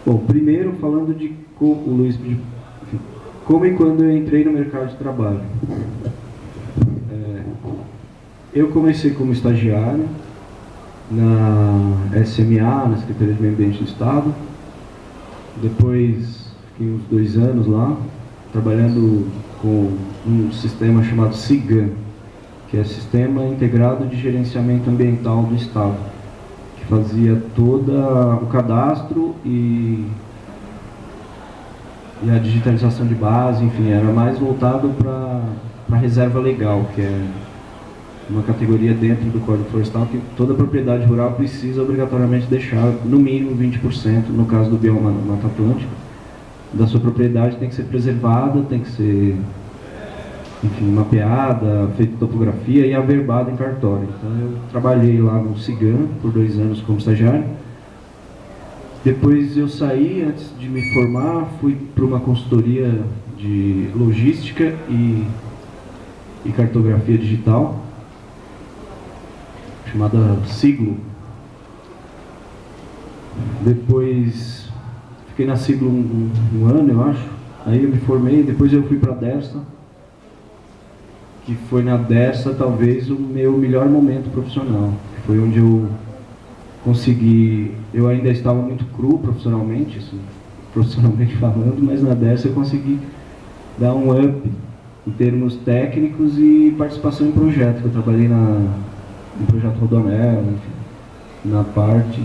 Bom, primeiro falando de como o Luiz pediu, como e quando eu entrei no mercado de trabalho. Eu comecei como estagiário na SMA, na Secretaria de Meio Ambiente do Estado. Depois fiquei uns 2 anos lá, trabalhando com um sistema chamado SIGAM, que é Sistema Integrado de Gerenciamento Ambiental do Estado, que fazia todo o cadastro e a digitalização de base, enfim, era mais voltado para a reserva legal, que é uma categoria dentro do Código Florestal que toda propriedade rural precisa obrigatoriamente deixar no mínimo 20%, no caso do bioma Mata Atlântica, da sua propriedade tem que ser preservada, tem que ser, enfim, mapeada, feita topografia e averbada em cartório. Então eu trabalhei lá no SIGAM por 2 anos como estagiário. Depois eu saí, antes de me formar, fui para uma consultoria de logística e cartografia digital, chamada Siglo. Depois fiquei na Siglo um ano, eu acho. Aí eu me formei, depois eu fui para a Dersa, que foi na Dersa talvez o meu melhor momento profissional. Foi onde eu consegui, eu ainda estava muito cru profissionalmente, assim, profissionalmente falando, mas na Dersa eu consegui dar um up em termos técnicos e participação em projeto, que eu trabalhei no projeto Rodoanel, enfim, na parte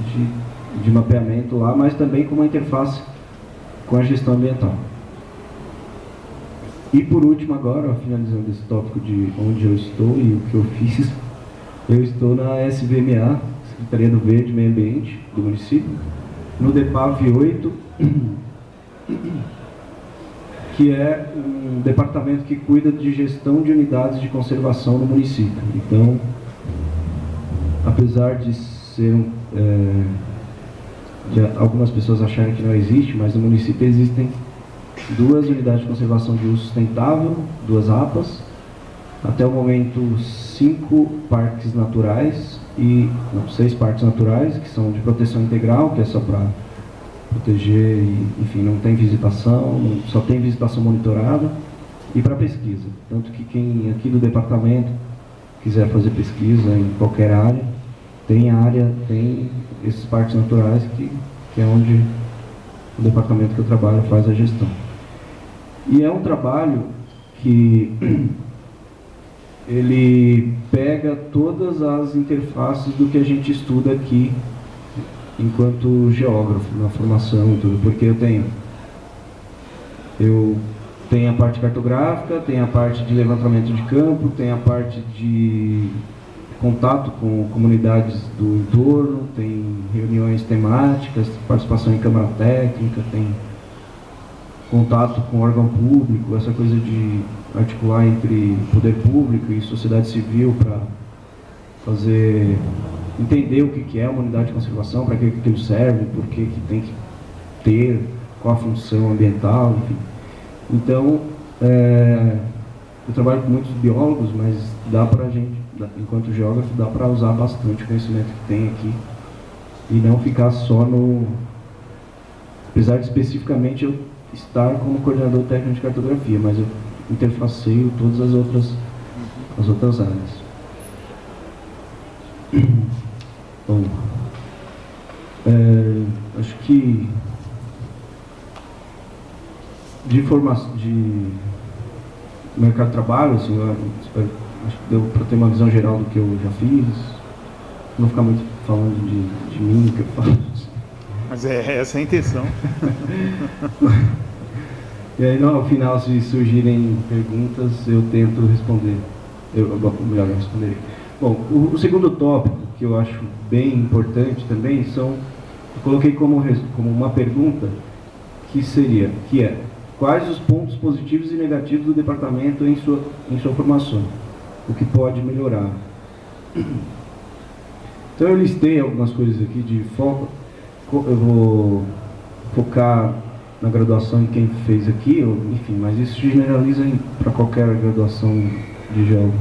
de mapeamento lá, mas também com uma interface com a gestão ambiental. E por último agora, finalizando esse tópico de onde eu estou e o que eu fiz, eu estou na SVMA, Secretaria do Verde e Meio Ambiente do município, no DEPAV 8, que é um departamento que cuida de gestão de unidades de conservação no município. Então, apesar de ser de algumas pessoas acharem que não existe, mas no município existem 2 unidades de conservação de uso sustentável, 2 APAs, até o momento 5 parques naturais e 6 parques naturais, que são de proteção integral, que é só para proteger, e, enfim, não tem visitação, só tem visitação monitorada, e para pesquisa. Tanto que quem aqui do departamento quiser fazer pesquisa em qualquer área, tem esses parques naturais que é onde o departamento que eu trabalho faz a gestão. E é um trabalho que ele pega todas as interfaces do que a gente estuda aqui enquanto geógrafo, na formação e tudo, porque eu tenho a parte cartográfica, tenho a parte de levantamento de campo, tenho a parte de contato com comunidades do entorno, tem reuniões temáticas, participação em câmara técnica, tem contato com órgão público, essa coisa de articular entre poder público e sociedade civil para entender o que é uma unidade de conservação, para que aquilo serve, por que tem que ter, qual a função ambiental, enfim. Então, eu trabalho com muitos biólogos, mas dá para a gente, enquanto geógrafo, dá para usar bastante o conhecimento que tem aqui e não ficar só apesar de especificamente eu estar como coordenador técnico de cartografia, mas eu interfaceio todas as outras áreas. Bom, acho que de mercado de trabalho, assim, acho que deu para ter uma visão geral do que eu já fiz. Não ficar muito falando de mim, do que eu faço. Mas essa é a intenção. E aí, ao final, se surgirem perguntas, eu tento responder. Melhor responder. Bom, o segundo tópico, que eu acho bem importante também, eu coloquei como uma pergunta, que é quais os pontos positivos e negativos do departamento em sua formação, o que pode melhorar. Então eu listei algumas coisas aqui de foco. Eu vou focar na graduação em quem fez aqui, enfim, mas isso generaliza para qualquer graduação de geógrafo.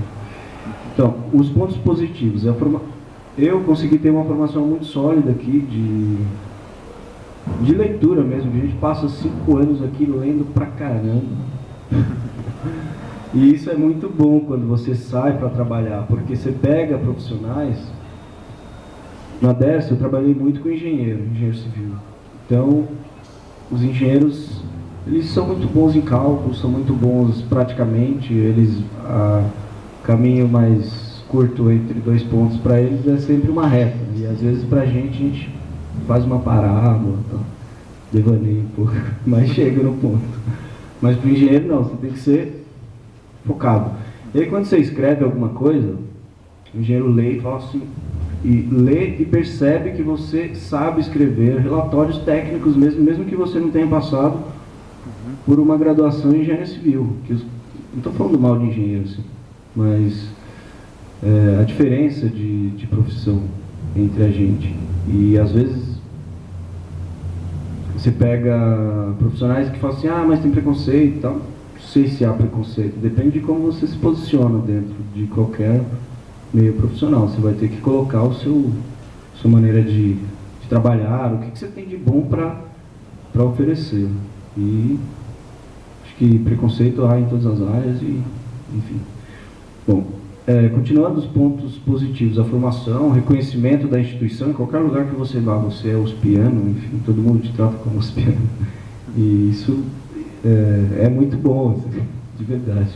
Então, os pontos positivos. Eu consegui ter uma formação muito sólida aqui de leitura mesmo. A gente passa 5 anos aqui lendo pra caramba. E isso é muito bom quando você sai para trabalhar, porque você pega profissionais. Na DERS eu trabalhei muito com engenheiro civil. Então, os engenheiros, eles são muito bons em cálculo, são muito bons praticamente. Caminho mais curto entre 2 pontos para eles é sempre uma reta. E às vezes para a gente faz uma parábola, tá? Devaneia um pouco, mas chega no ponto. Mas para o engenheiro não, você tem que ser focado. E aí quando você escreve alguma coisa, o engenheiro lê e fala assim, e lê e percebe que você sabe escrever relatórios técnicos mesmo que você não tenha passado por uma graduação em engenharia civil. Não estou falando mal de engenheiro, assim, mas a diferença de profissão entre a gente. E às vezes você pega profissionais que falam assim, mas tem preconceito e tal. Não sei se há preconceito, depende de como você se posiciona dentro de qualquer meio profissional. Você vai ter que colocar sua maneira de trabalhar, o que você tem de bom para oferecer. E acho que preconceito há em todas as áreas, e enfim. Bom, continuando os pontos positivos, a formação, o reconhecimento da instituição. Em qualquer lugar que você vá, você é uspiano, enfim, todo mundo te trata como uspiano. E isso é muito bom, de verdade.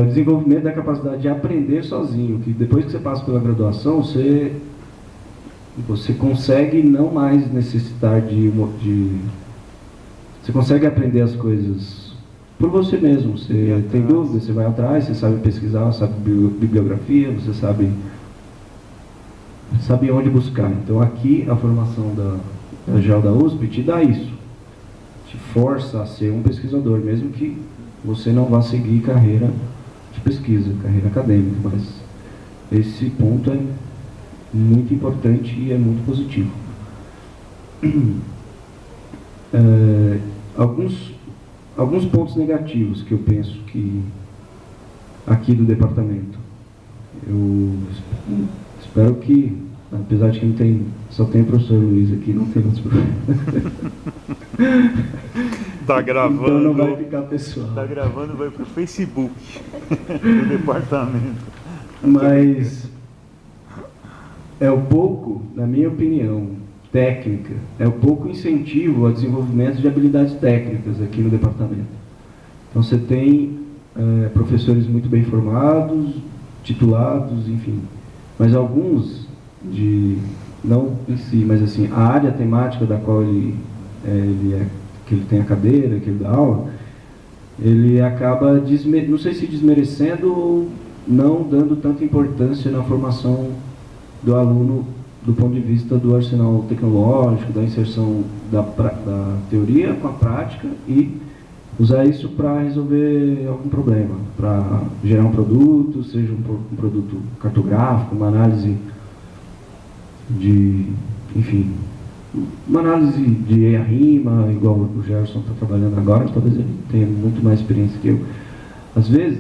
O desenvolvimento da capacidade de aprender sozinho, que depois que você passa pela graduação, você consegue não mais necessitar você consegue aprender as coisas por você mesmo. Você tem dúvida, você vai atrás, você sabe pesquisar, sabe bibliografia, você sabe onde buscar. Então aqui a formação da GEL da USP te dá isso, te força a ser um pesquisador, mesmo que você não vá seguir carreira de pesquisa, carreira acadêmica, mas esse ponto é muito importante e é muito positivo. Alguns pontos negativos que eu penso que aqui do departamento. Eu espero que, apesar de que só tem o professor Luiz aqui, não tem outros problemas. Tá gravando. Então não vai ficar pessoal. Tá gravando, vai pro Facebook do departamento. Mas é o pouco, na minha opinião, técnica, é o pouco incentivo ao desenvolvimento de habilidades técnicas aqui no departamento. Então você tem professores muito bem formados, titulados, enfim, mas alguns não em si, mas assim, a área temática da qual que ele tem a cadeira, que ele dá aula, ele acaba, não sei se desmerecendo ou não dando tanta importância na formação do aluno do ponto de vista do arsenal tecnológico, da inserção da teoria com a prática e usar isso para resolver algum problema, para gerar um produto, seja um produto cartográfico, uma análise enfim, uma análise de rima, igual o Gerson está trabalhando agora, talvez ele tenha muito mais experiência que eu. Às vezes,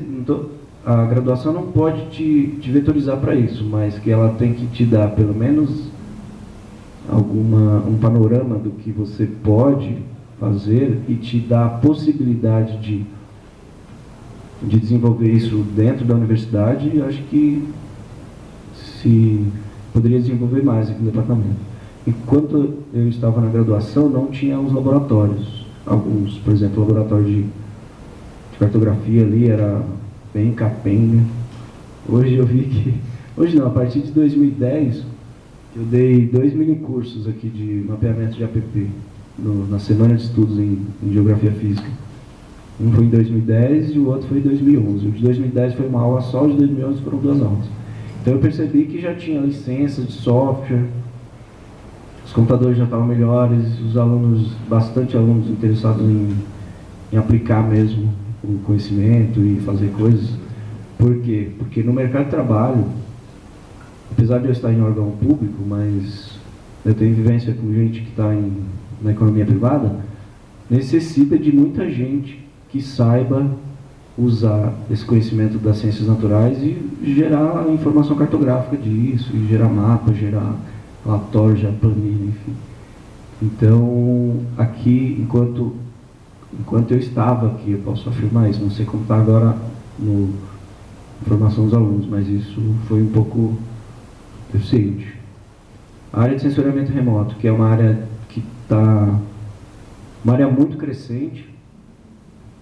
a graduação não pode te vetorizar para isso, mas que ela tem que te dar pelo menos um panorama do que você pode fazer e te dar a possibilidade de desenvolver isso dentro da universidade. Eu acho que se poderia desenvolver mais aqui no departamento. Enquanto eu estava na graduação, não tinha os laboratórios. Alguns, por exemplo, o laboratório de cartografia ali era bem capenga. Hoje eu vi que... Hoje não, a partir de 2010, eu dei 2 minicursos aqui de mapeamento de APP, na Semana de Estudos em Geografia Física. Um foi em 2010 e o outro foi em 2011. O de 2010 foi uma aula só, o de 2011 foram 2 aulas. Então eu percebi que já tinha licença de software, os computadores já estavam melhores, bastante alunos interessados em aplicar mesmo o conhecimento e fazer coisas. Por quê? Porque no mercado de trabalho, apesar de eu estar em órgão público, mas eu tenho vivência com gente que está na economia privada, necessita de muita gente que saiba usar esse conhecimento das ciências naturais e gerar informação cartográfica disso, e gerar mapa, gerar relatório, gerar planilha, enfim. Então, aqui, enquanto eu estava aqui, eu posso afirmar isso, não sei como está agora na formação dos alunos, mas isso foi um pouco deficiente. A área de sensoriamento remoto, que é uma área que está... uma área muito crescente.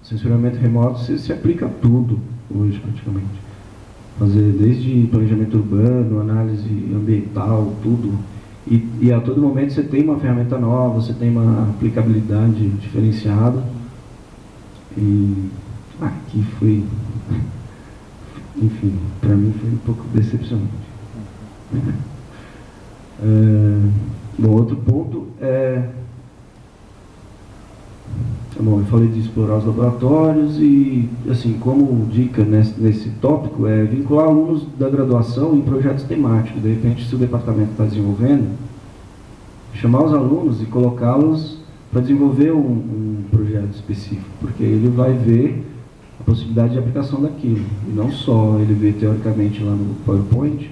Sensoriamento remoto se aplica a tudo hoje, praticamente. Fazer desde planejamento urbano, análise ambiental, tudo. E a todo momento você tem uma ferramenta nova, você tem uma aplicabilidade diferenciada. E aqui foi... enfim, para mim foi um pouco decepcionante. Bom, outro ponto é... Bom, eu falei de explorar os laboratórios e, assim, como dica nesse tópico, é vincular alunos da graduação em projetos temáticos. De repente, se o departamento está desenvolvendo, chamar os alunos e colocá-los para desenvolver um projeto específico, porque ele vai ver a possibilidade de aplicação daquilo, e não só ele vê teoricamente lá no PowerPoint,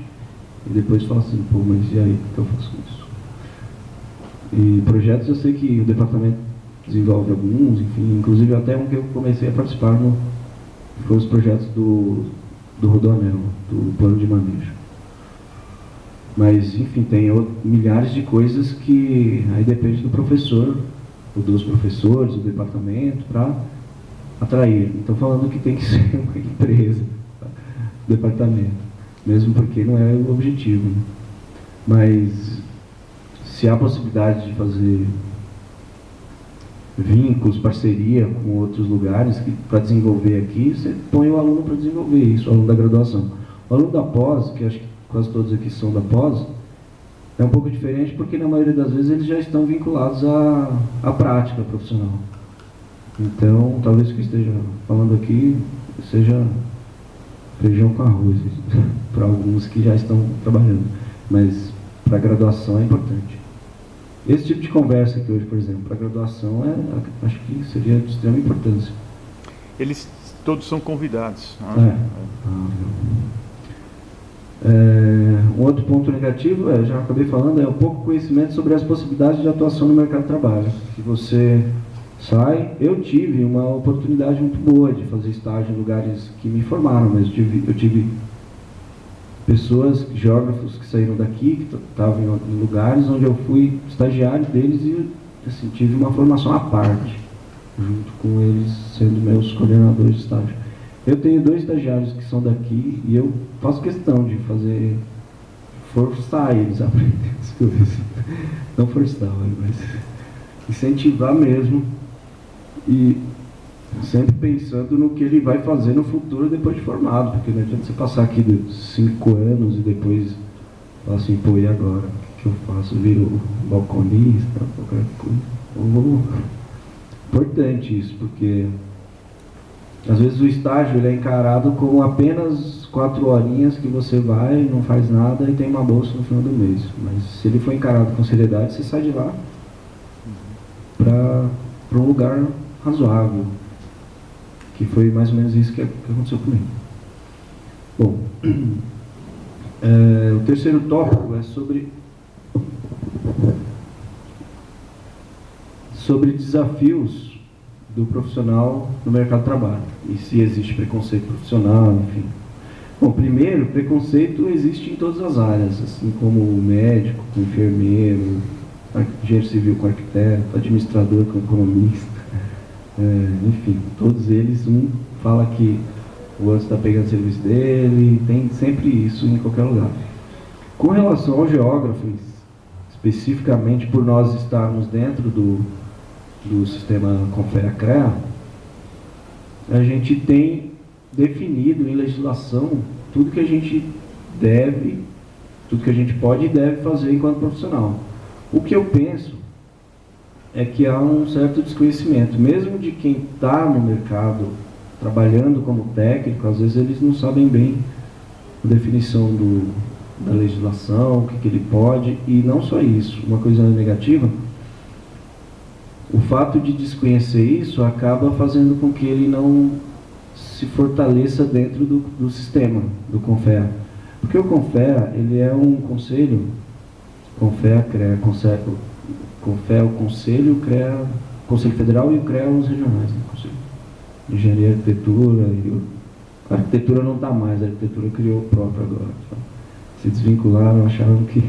e depois fala assim, pô, mas e aí, o que eu faço com isso? E projetos eu sei que o departamento desenvolve alguns, enfim, inclusive até um que eu comecei a participar foi os projetos do Rodoanel, do plano de manejo. Mas, enfim, tem milhares de coisas que aí depende do professor, ou dos professores, do departamento, para atrair. Então, falando que tem que ser uma empresa, departamento, mesmo porque não é o objetivo, né? Mas, se há possibilidade de fazer vínculos, parceria com outros lugares para desenvolver aqui, você põe o aluno para desenvolver isso, o aluno da graduação. O aluno da pós, que acho que quase todos aqui são da pós, é um pouco diferente porque na maioria das vezes eles já estão vinculados à prática profissional. Então, talvez o que esteja falando aqui seja feijão com arroz, para alguns que já estão trabalhando, mas para a graduação é importante. Esse tipo de conversa aqui hoje, por exemplo, para a graduação, acho que seria de extrema importância. Eles todos são convidados. Né? Um outro ponto negativo, eu já acabei falando, é o pouco conhecimento sobre as possibilidades de atuação no mercado de trabalho. Que você sai... Eu tive uma oportunidade muito boa de fazer estágio em lugares que me formaram, mas eu tive pessoas, geógrafos que saíram daqui, que estavam em lugares onde eu fui estagiário deles e assim, tive uma formação à parte, junto com eles sendo meus coordenadores de estágio. Eu tenho 2 estagiários que são daqui e eu faço questão de forçar eles a aprender as coisas. Não forçar, mas incentivar mesmo e sempre pensando no que ele vai fazer no futuro depois de formado, porque não adianta você passar aqui de 5 anos e depois falar assim, pô, e agora? O que eu faço? Viro balconista, qualquer coisa. Importante isso, porque às vezes o estágio ele é encarado como apenas 4 horinhas que você vai, não faz nada e tem uma bolsa no final do mês. Mas se ele for encarado com seriedade, você sai de lá para um lugar razoável. Que foi mais ou menos isso que aconteceu comigo. Bom, o terceiro tópico é sobre desafios do profissional no mercado de trabalho e se existe preconceito profissional, enfim. Bom, primeiro, preconceito existe em todas as áreas, assim como o médico, com o enfermeiro, engenheiro civil com arquiteto, administrador com economista. Enfim, todos eles, um fala que o outro está pegando o serviço dele, tem sempre isso em qualquer lugar. Com relação ao geógrafo, especificamente por nós estarmos dentro do sistema Confea-CREA, a gente tem definido em legislação tudo que a gente pode e deve fazer enquanto profissional. O que eu penso é que há um certo desconhecimento, mesmo de quem está no mercado trabalhando como técnico, às vezes eles não sabem bem a definição da legislação, o que ele pode, e não só isso, uma coisa negativa, o fato de desconhecer isso acaba fazendo com que ele não se fortaleça dentro do sistema, do Confea. Porque o Confea, ele é um conselho, Confea, CREA, CONFEA, o Conselho, o CREA, Conselho Federal e o CREA, os regionais, né? Conselho de Engenharia e Arquitetura. A arquitetura não está mais, a arquitetura criou o próprio agora. Tá? Se desvincularam, acharam que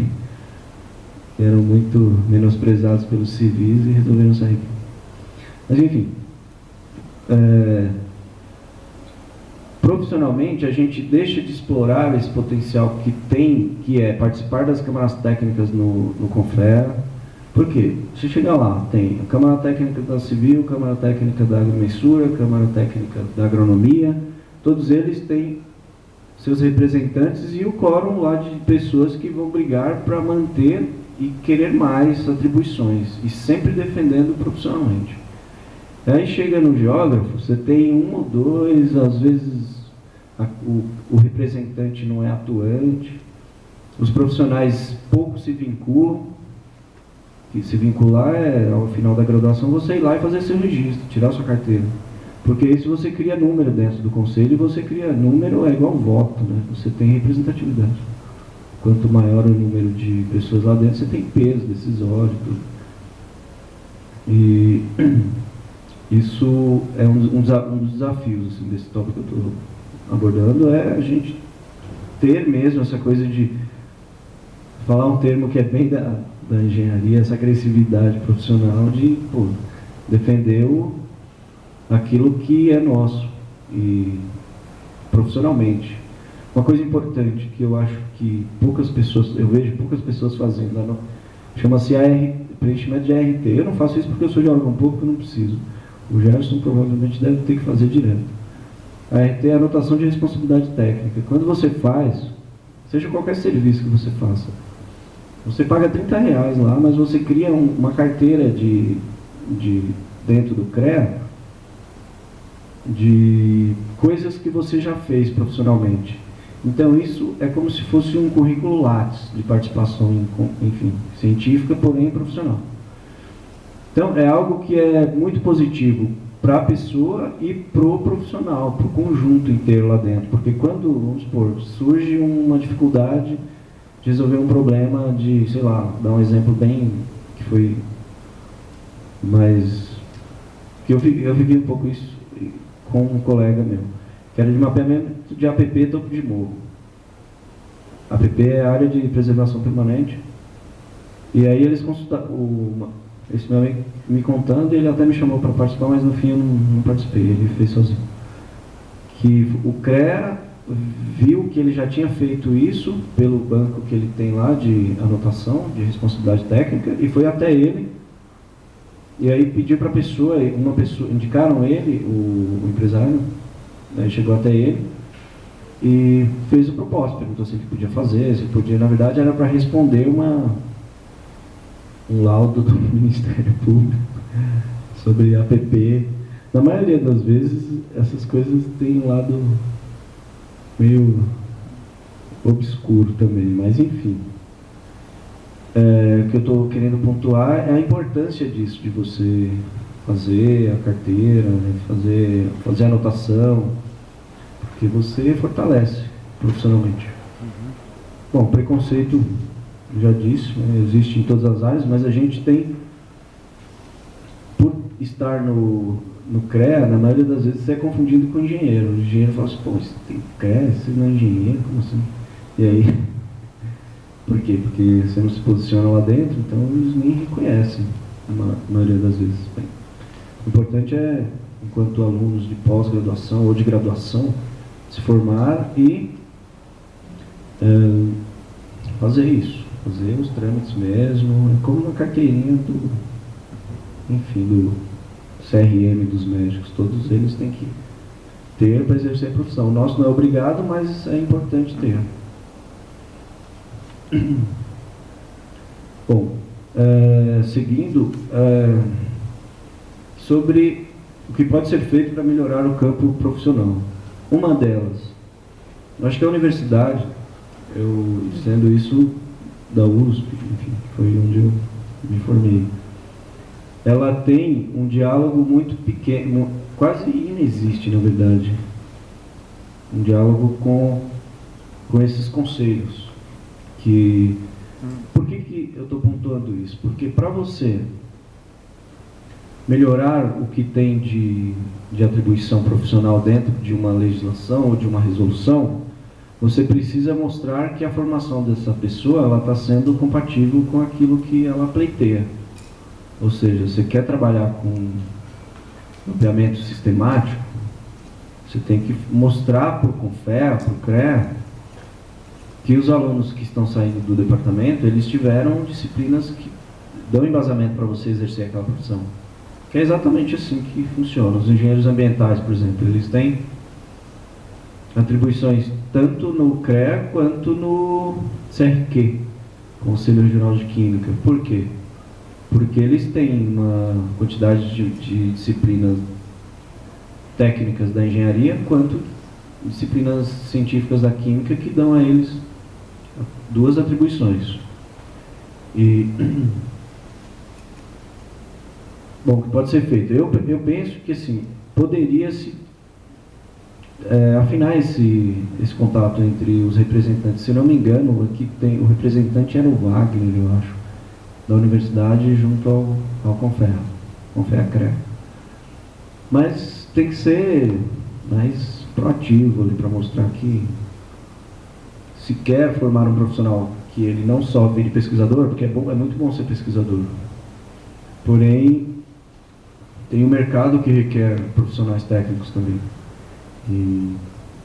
eram muito menosprezados pelos civis e resolveram sair. Mas enfim, profissionalmente a gente deixa de explorar esse potencial que tem, que é participar das câmaras técnicas no CONFEA. Por quê? Se chegar lá, tem a Câmara Técnica da Civil, Câmara Técnica da Agrimensura, Câmara Técnica da Agronomia, todos eles têm seus representantes e o quórum lá de pessoas que vão brigar para manter e querer mais atribuições, e sempre defendendo profissionalmente. Aí chega no geógrafo, você tem um ou dois, às vezes o representante não é atuante, os profissionais pouco se vinculam, e se vincular é, ao final da graduação, você ir lá e fazer seu registro, tirar sua carteira. Porque aí se você cria número dentro do conselho, você cria número, é igual voto, né? Você tem representatividade. Quanto maior o número de pessoas lá dentro, você tem peso decisório, tudo. E isso é um dos desafios assim, desse tópico que eu estou abordando, é a gente ter mesmo essa coisa de falar um termo que é bem da engenharia, essa agressividade profissional de defender aquilo que é nosso, e profissionalmente. Uma coisa importante que eu acho que eu vejo poucas pessoas fazendo, chama-se preenchimento de ART. Eu não faço isso porque eu sou de órgão público, eu não preciso. O Gerson provavelmente deve ter que fazer direto. A ART é a anotação de responsabilidade técnica. Quando você faz, seja qualquer serviço que você faça, você paga R$30 lá, mas você cria uma carteira dentro do CREA de coisas que você já fez profissionalmente. Então isso é como se fosse um currículo Lattes de participação, enfim, científica, porém profissional. Então é algo que é muito positivo para a pessoa e para o profissional, para o conjunto inteiro lá dentro. Porque quando, vamos supor, surge uma dificuldade de resolver um problema de, sei lá, dar um exemplo bem, que foi mais, que eu vivi um pouco isso com um colega meu, que era de mapeamento de APP topo de morro. APP é a área de preservação permanente, e aí eles consultaram, esse meu amigo me contando, e ele até me chamou para participar, mas no fim eu não participei, ele fez sozinho. Que o CREA viu que ele já tinha feito isso pelo banco que ele tem lá de anotação, de responsabilidade técnica, e foi até ele, e aí pediu para uma pessoa, indicaram ele, o empresário, aí chegou até ele, e fez a proposta, perguntou se ele podia fazer, se podia, na verdade era para responder um laudo do Ministério Público sobre APP. Na maioria das vezes, essas coisas têm um lado meio obscuro também, mas enfim. O que eu estou querendo pontuar é a importância disso, de você fazer a carteira, né, fazer a anotação, porque você fortalece profissionalmente. Bom, preconceito, já disse, né, existe em todas as áreas, mas a gente tem, por estar no CREA, na maioria das vezes você é confundido com engenheiro. O engenheiro fala assim, pô, você tem CREA, você não é engenheiro, como assim? E aí, por quê? Porque você não se posiciona lá dentro, então eles nem reconhecem, na maioria das vezes. Bem, o importante é, enquanto alunos de pós-graduação ou de graduação, se formar e fazer isso. Fazer os trâmites mesmo, como na carteirinha do CRM dos médicos, todos eles têm que ter para exercer a profissão. O nosso não é obrigado, mas é importante ter. Bom, seguindo, sobre o que pode ser feito para melhorar o campo profissional. Uma delas, eu acho que a universidade, eu dizendo isso da USP, enfim, foi onde eu me formei, ela tem um diálogo muito pequeno, quase inexiste, na verdade, um diálogo com esses conselhos, que Por que eu estou pontuando isso? Porque para você melhorar o que tem de atribuição profissional dentro de uma legislação ou de uma resolução, você precisa mostrar que a formação dessa pessoa está sendo compatível com aquilo que ela pleiteia. Ou seja, você quer trabalhar com mapeamento sistemático, você tem que mostrar para o CONFEA, para o CREA, que os alunos que estão saindo do departamento, eles tiveram disciplinas que dão embasamento para você exercer aquela profissão. Que é exatamente assim que funciona. Os engenheiros ambientais, por exemplo, eles têm atribuições tanto no CREA quanto no CRQ, Conselho Regional de Química. Por quê? Porque eles têm uma quantidade de disciplinas técnicas da engenharia quanto disciplinas científicas da química que dão a eles duas atribuições. E bom, o que pode ser feito? Eu penso que assim, poderia-se afinar esse contato entre os representantes. Se não me engano, aqui tem, o representante era o Wagner, eu acho, da universidade junto ao CONFEA-CREA. Mas tem que ser mais proativo ali para mostrar que se quer formar um profissional que ele não só vire pesquisador, porque é muito bom ser pesquisador, porém tem um mercado que requer profissionais técnicos também, e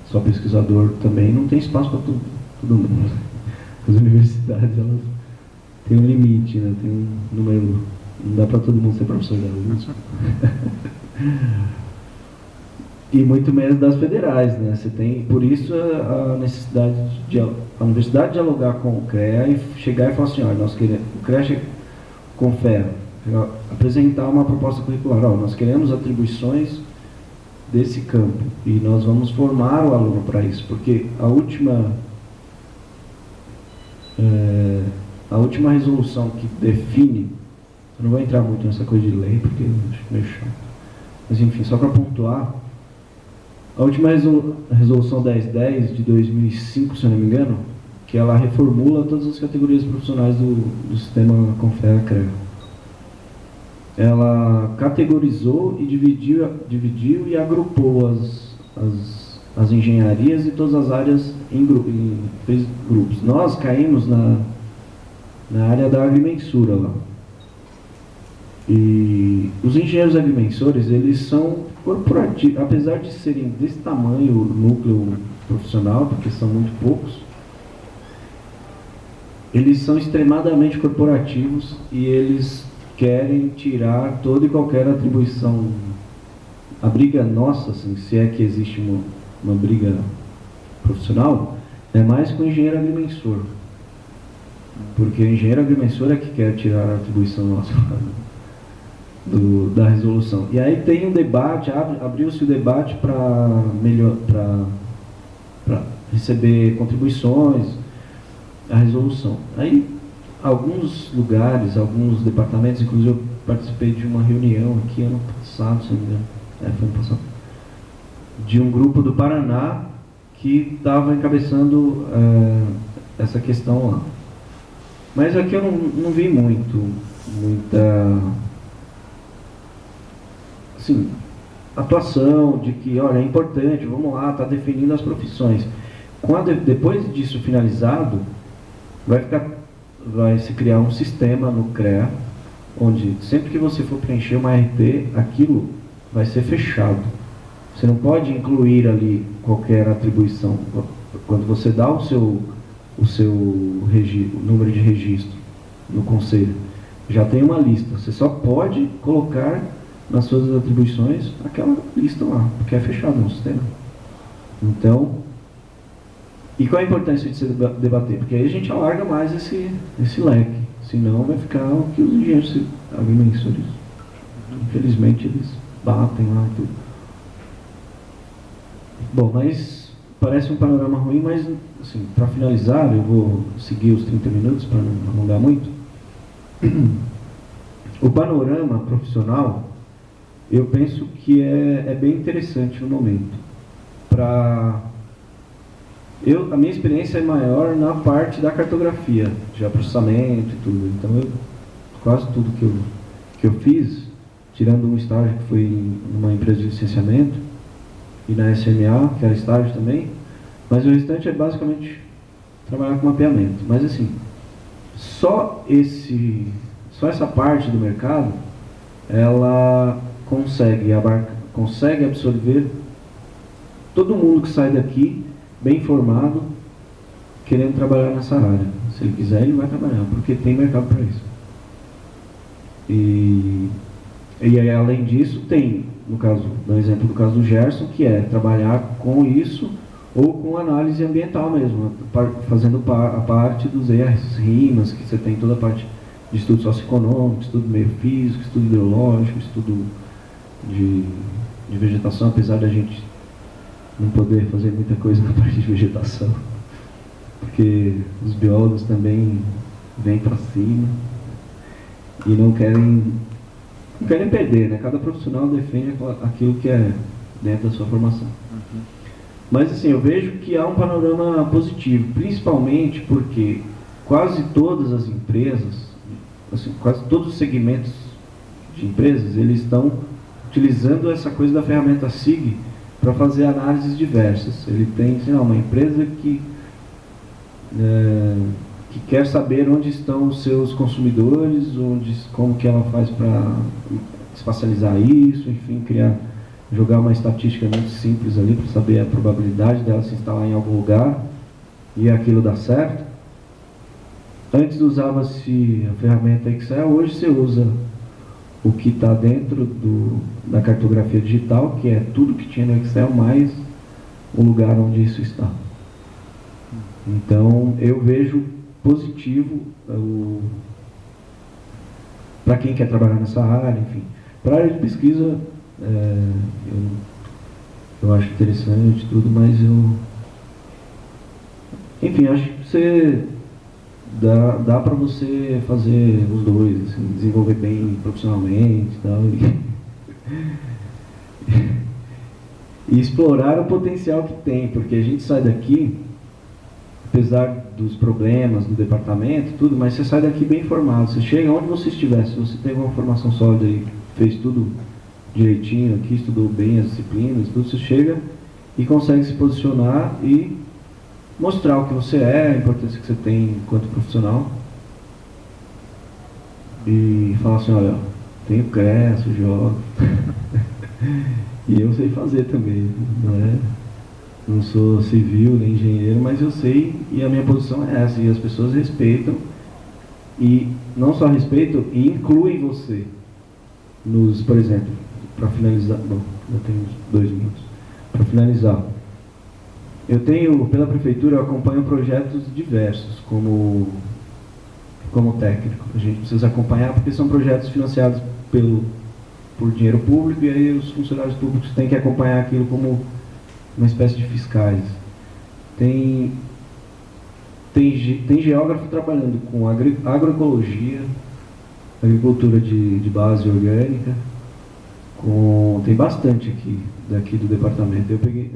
só pesquisador também não tem espaço para todo mundo. As universidades, elas têm um limite, né? Tem um número, não dá para todo mundo ser professor da USP. E muito menos das federais, né? Você tem, por isso a necessidade de a universidade dialogar com o CREA e chegar e falar assim, olha, nós queremos, o CREA CONFEA, apresentar uma proposta curricular, ó, nós queremos atribuições desse campo e nós vamos formar o aluno para isso, porque a última resolução que define, eu não vou entrar muito nessa coisa de lei, porque eu acho meio chato, mas enfim, só para pontuar, a última resolução 1010 de 2005, se eu não me engano, que ela reformula todas as categorias profissionais do sistema CONFEA-CREA. Ela categorizou e dividiu e agrupou as engenharias e todas as áreas fez grupos. Nós caímos na área da agrimensura lá. E os engenheiros agrimensores, eles são corporativos, apesar de serem desse tamanho o núcleo profissional, porque são muito poucos, eles são extremadamente corporativos e eles querem tirar toda e qualquer atribuição. A briga nossa, assim, se é que existe uma briga profissional, é mais com o engenheiro agrimensor. Porque o engenheiro agrimensor é que quer tirar a atribuição nossa da resolução. E aí tem um debate, abriu-se o debate para receber contribuições à resolução. Aí, alguns lugares, alguns departamentos, inclusive eu participei de uma reunião aqui ano passado, se não me engano, foi ano passado, de um grupo do Paraná que estava encabeçando essa questão lá. Mas aqui eu não vi muita assim, atuação de que, olha, é importante, vamos lá, está definindo as profissões. Depois disso finalizado, vai se criar um sistema no CREA, onde sempre que você for preencher uma RT, aquilo vai ser fechado. Você não pode incluir ali qualquer atribuição. Quando você dá o seu número de registro no conselho, já tem uma lista. Você só pode colocar nas suas atribuições aquela lista lá, porque é fechado no sistema. Então, e qual a importância de se debater? Porque aí a gente alarga mais esse leque, senão vai ficar o que os engenheiros agrimensores, infelizmente, eles batem lá e tudo. Bom, mas parece um panorama ruim, mas assim, para finalizar, eu vou seguir os 30 minutos para não alongar muito. O panorama profissional, eu penso que é bem interessante no momento, para A minha experiência é maior na parte da cartografia, de processamento e tudo. Então, quase tudo que eu fiz, tirando um estágio que foi numa empresa de licenciamento, e na SMA, que era estágio também, mas o restante é basicamente trabalhar com mapeamento. Mas assim, só essa parte do mercado, ela consegue absorver todo mundo que sai daqui bem formado, querendo trabalhar nessa área. Se ele quiser, ele vai trabalhar, porque tem mercado para isso. E aí, além disso, tem, no caso, no exemplo do caso do Gerson, que é trabalhar com isso ou com análise ambiental mesmo, fazendo a parte dos erros, rimas, que você tem toda a parte de estudo socioeconômico, estudo meio físico, estudo hidrológico, estudo de vegetação, apesar da gente não poder fazer muita coisa na parte de vegetação, porque os biólogos também vêm para cima e não querem perder, né? Cada profissional defende aquilo que é dentro da sua formação. Mas assim, eu vejo que há um panorama positivo, principalmente porque quase todas as empresas, assim, quase todos os segmentos de empresas, eles estão utilizando essa coisa da ferramenta SIG para fazer análises diversas. Ele tem, sei lá, uma empresa que quer saber onde estão os seus consumidores, como que ela faz para espacializar isso, enfim, jogar uma estatística muito simples ali para saber a probabilidade dela se instalar em algum lugar e aquilo dar certo. Antes usava-se a ferramenta Excel, hoje você usa o que está dentro da cartografia digital, que é tudo que tinha no Excel, mais o lugar onde isso está. Então, eu vejo positivo para quem quer trabalhar nessa área, enfim. Para a área de pesquisa, eu acho interessante tudo, mas enfim, acho que dá para você fazer os dois, assim, desenvolver bem profissionalmente e tal, e explorar o potencial que tem, porque a gente sai daqui, apesar dos problemas do departamento, tudo, mas você sai daqui bem formado. Você chega onde você estiver, se você tem uma formação sólida e fez tudo direitinho aqui, estudou bem as disciplinas, tudo, você chega e consegue se posicionar e mostrar o que você é, a importância que você tem enquanto profissional. E falar assim, olha, tenho cresço, jogo. E eu sei fazer também, não sou civil nem engenheiro, mas eu sei, e a minha posição é essa, e as pessoas respeitam, e não só respeitam, e incluem você por exemplo, para finalizar, bom, eu tenho 2 minutos, para finalizar, pela prefeitura, eu acompanho projetos diversos, como técnico. A gente precisa acompanhar porque são projetos financiados por dinheiro público, e aí os funcionários públicos têm que acompanhar aquilo como uma espécie de fiscais. Tem geógrafo trabalhando com agroecologia, agricultura de base orgânica, tem bastante daqui do departamento. Eu peguei